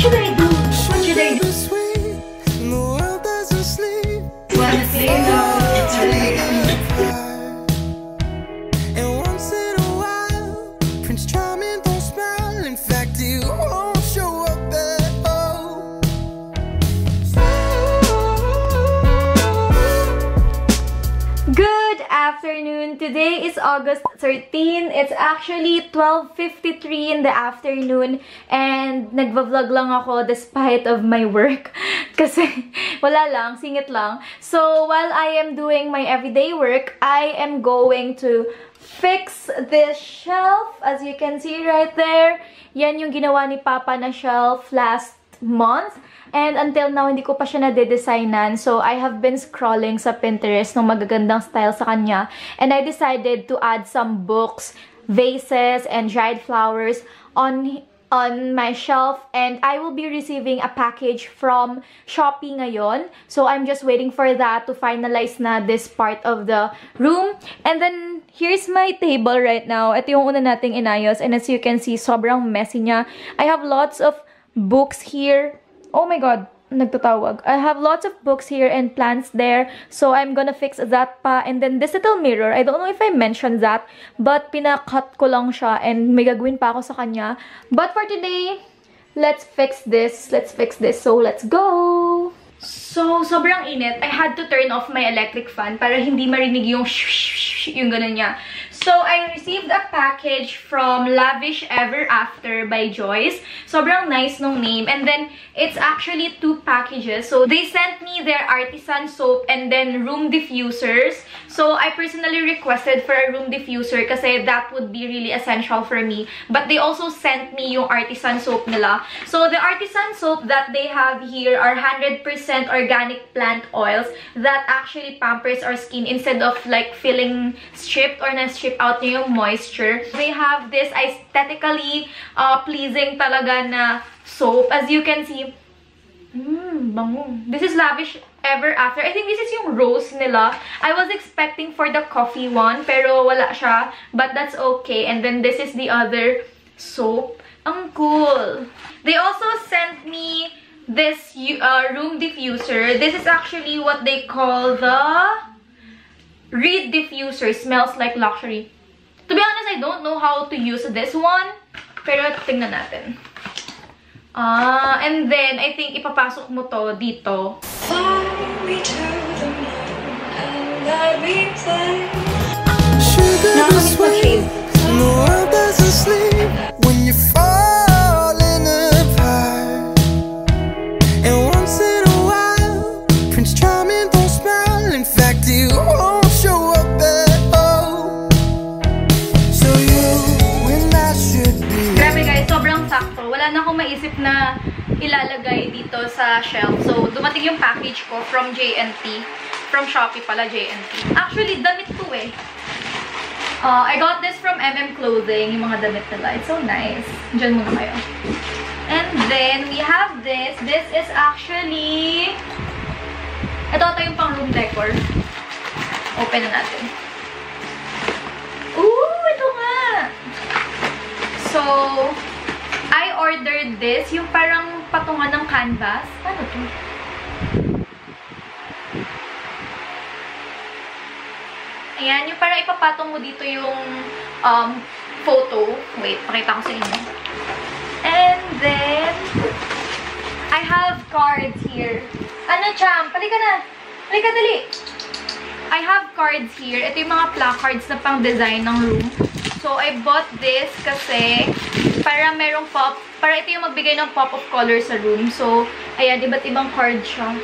should I do? What should I do? Wanna say no? Afternoon. Today is August 13. It's actually 12:53 in the afternoon and nagva-vlog lang ako despite of my work kasi wala lang, singit lang. So while I am doing my everyday work, I am going to fix this shelf. As you can see right there, yan yung ginawa ni Papa na shelf last month. And until now, hindi ko pa siya nade-designan. So, I have been scrolling sa Pinterest ng magagandang style sa kanya. And I decided to add some books, vases, and dried flowers on my shelf. And I will be receiving a package from Shopee ngayon. So, I'm just waiting for that to finalize na this part of the room. And then, here's my table right now. Ito yung una nating inayos. And as you can see, sobrang messy niya. I have lots of books here. Oh my god, nagtatawag. I have lots of books here and plants there. So I'm gonna fix that pa. And then this little mirror, I don't know if I mentioned that, but pinakat ko lang siya and may gagawin pa ako sa kanya. But for today, let's fix this. Let's fix this. So let's go! So, sobrang init. I had to turn off my electric fan para hindi marinig yung yung ganun niya. So, I received a package from Lavish Ever After by Joyce. Sobrang nice nung name. And then, it's actually 2 packages. So, they sent me their artisan soap and then room diffusers. So, I personally requested for a room diffuser kasi that would be really essential for me. But they also sent me yung artisan soap nila. So, the artisan soap that they have here are 100% organic plant oils that actually pampers our skin instead of like feeling stripped or na-strip out niya yung moisture. They have this aesthetically pleasing talaga na soap. As you can see, bango. This is Lavish Ever After. I think this is yung rose nila. I was expecting for the coffee one, pero wala siya. But that's okay. And then this is the other soap. Ang cool. They also sent me this room diffuser. This is actually what they call the Reed diffuser. Smells like luxury. To be honest, I don't know how to use this one. Pero tingnan natin. And then, I think ipapasok mo to dito. Fly me to the moon and let me play. Nakakamit na shade. The world doesn't sleep when you fall in apart. And once in a while, Prince Charming don't smile. In fact, he won't show up at all. So you and I should be. Grabe guys, sobrang sakto. Wala na akong maisip na ilalagay dito sa shelf. So, dumating yung package ko from JNT. From Shopee pala, JNT. Actually, damit to eh. I got this from Clothing, yung mga damit nila. It's so nice. Diyan muna kayo. And then, we have this. This is actually... Ito yung pang room decor. Open na natin. Ooh! Ito nga! So, I ordered this. Yung parang patungan ng canvas. Ano to? Ayan, yung parang ipapatong mo dito yung photo. Wait, pakita ko sa inyo. And then, I have cards here. Ano, Cham? Palika na. Palika, dali. I have cards here. Ito yung mga placards na pang design ng room. So, I bought this kasi para merong pop. Para ito yung magbigay ng pop of color sa room. So, ayan, iba't ibang card siya.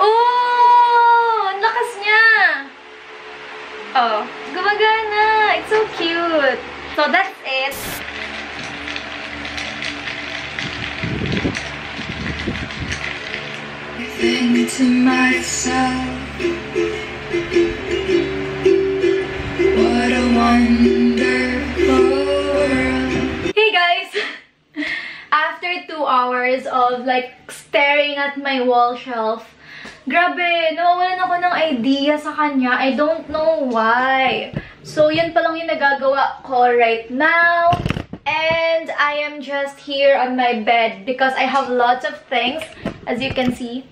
Oh! Ang lakas niya! Oh, gumagana! It's so cute! So, that's it. Think to myself, what a wonderful world. Hey guys! After 2 hours of like staring at my wall shelf, grabe, nawawalan ako ng idea sa kanya. I don't know why. So, yan pa lang yung nagagawa ko right now. And I am just here on my bed because I have lots of things, as you can see.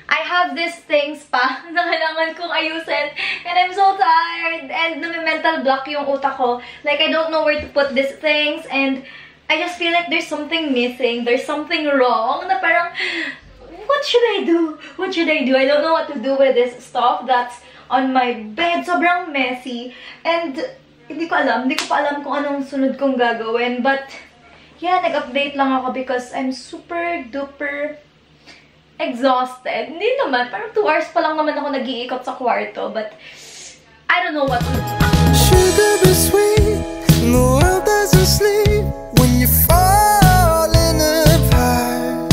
I have these things pa na kailangan kong ayusin. And I'm so tired. And nami-mental block yung utak ko. Like, I don't know where to put these things. And I just feel like there's something missing. There's something wrong. Na parang, what should I do? What should I do? I don't know what to do with this stuff that's on my bed. Sobrang messy. And hindi ko pa alam kung anong sunod kong gagawin. But, yeah, nag-update lang ako because I'm super duper exhausted. Hindi naman. Parang 2 hours pa lang naman ako nag-iikot sa kwarto. But, I don't know what to do. Sugar be sweet, the world doesn't sleep when you fall in apart.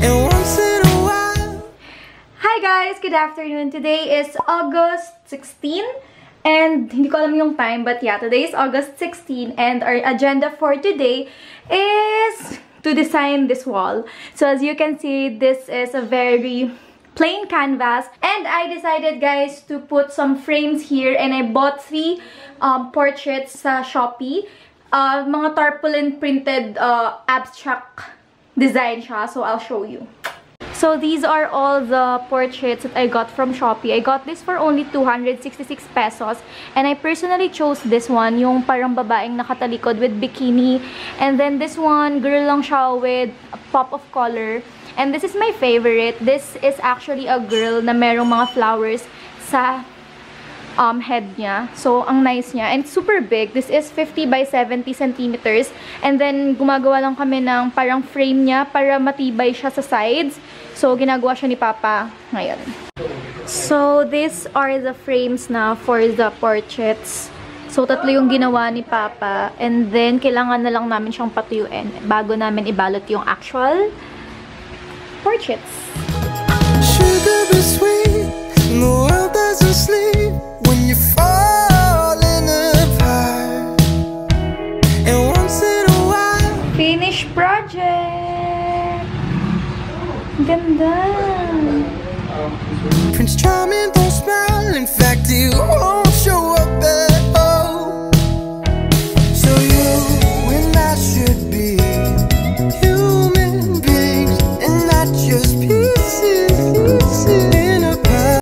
And once in a while. Hi guys! Good afternoon. Today is August 16. And hindi ko alam yung time, but yeah, today is August 16. And our agenda for today is to design this wall. So as you can see, this is a very plain canvas. And I decided, guys, to put some frames here. And I bought 3 portraits sa Shopee. Mga tarpaulin printed abstract design siya. So I'll show you. So these are all the portraits that I got from Shopee. I got this for only 266 pesos. And I personally chose this one, yung parang babaeng nakatalikod with bikini. And then this one, girl lang siya with a pop of color. And this is my favorite. This is actually a girl na merong mga flowers sa head niya. So, ang nice niya. And super big. This is 50 by 70 centimeters. And then, gumagawa lang kami ng parang frame niya para matibay siya sa sides. So, ginagawa siya ni Papa ngayon. So, these are the frames na for the portraits. So, 3 yung ginawa ni Papa. And then, kailangan na lang namin siyang patuyuin bago namin ibalot yung actual portraits. Sugar be sweet, the world doesn't sleep when you fall in apart. And once in a while. Finished project! Ganda! Prince Charming don't smile, in fact he won't show up at